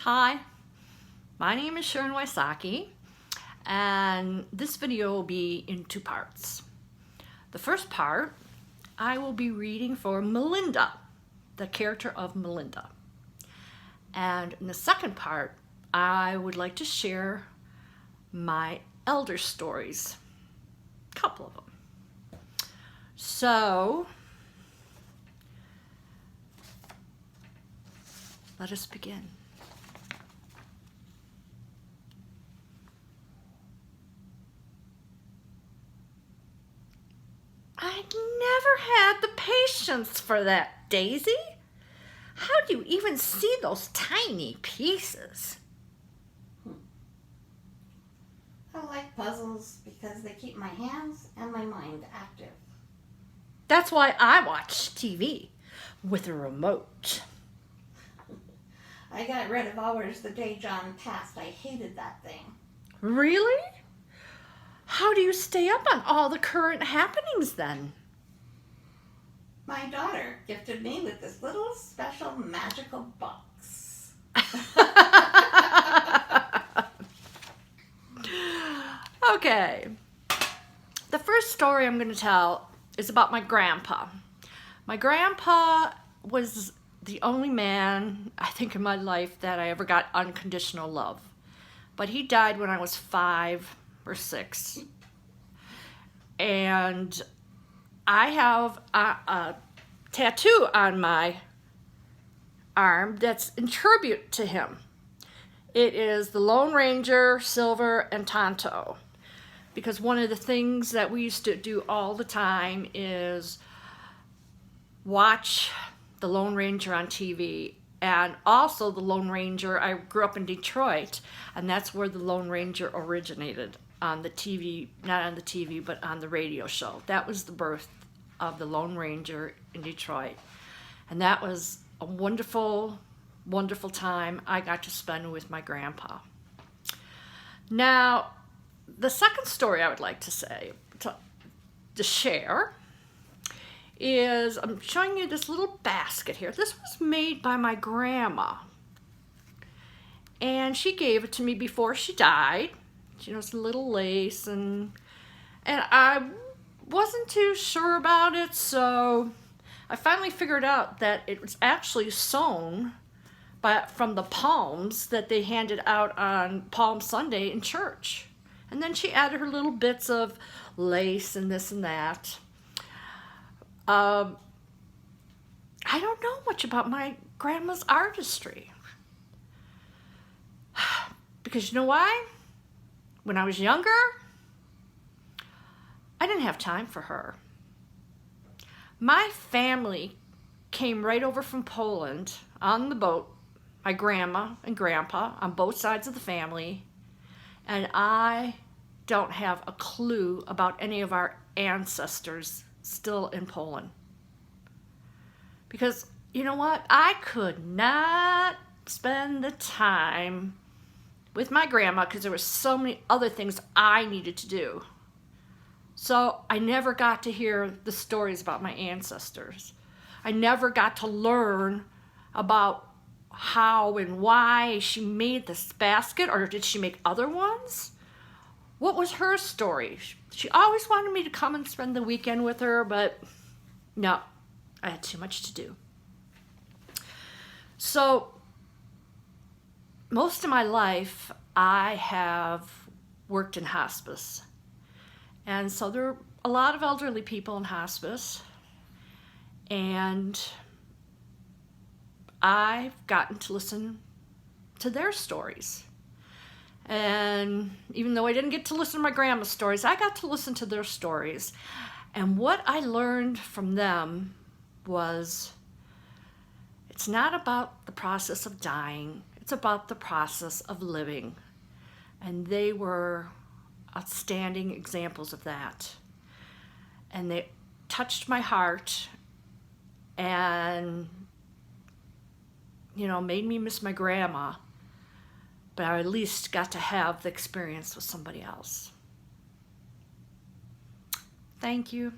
Hi, my name is SHARON WYSOCKI, and this video will be in two parts. The first part, I will be reading for Melinda, the character of Melinda. And in the second part, I would like to share my elder stories, a couple of them. So, let us begin. I never had the patience for that, Daisy. How do you even see those tiny pieces? I like puzzles because they keep my hands and my mind active. That's why I watch TV with a remote. I got rid of hours the day John passed. I hated that thing. Really? How do you stay up on all the current happenings then? My daughter gifted me with this little special magical box. Okay. The first story I'm going to tell is about my grandpa. My grandpa was the only man, I think, in my life that I ever got unconditional love. But he died when I was 5 or 6. And I have a tattoo on my arm that's in tribute to him. It is the Lone Ranger, Silver, and Tonto. Because one of the things that we used to do all the time is watch the Lone Ranger on TV. And also the Lone Ranger, I grew up in Detroit, and that's where the Lone Ranger originated, on the TV, not on the TV, but on the radio show. That was the birth of the Lone Ranger in Detroit. And that was a wonderful, wonderful time I got to spend with my grandpa. Now, the second story I would like to say, to share, is I'm showing you this little basket here. This was made by my grandma. And she gave it to me before she died. You know, it's a little lace, and I wasn't too sure about it, so I finally figured out that it was actually sewn from the palms that they handed out on Palm Sunday in church. And then she added her little bits of lace and this and that. I don't know much about my grandma's artistry. Because you know why? When I was younger, I didn't have time for her. My family came right over from Poland on the boat, my grandma and grandpa on both sides of the family, and I don't have a clue about any of our ancestors still in Poland. Because, you know what? I could not spend the time with my grandma because there were so many other things I needed to do. So I never got to hear the stories about my ancestors. I never got to learn about how and why she made this basket, or did she make other ones? What was her story? She always wanted me to come and spend the weekend with her, but no, I had too much to do. So most of my life, I have worked in hospice. And so there are a lot of elderly people in hospice. And I've gotten to listen to their stories. And even though I didn't get to listen to my grandma's stories, I got to listen to their stories. And what I learned from them was, it's not about the process of dying. It's about the process of living. And they were outstanding examples of that. And they touched my heart and, you know, made me miss my grandma. But I at least got to have the experience with somebody else. Thank you.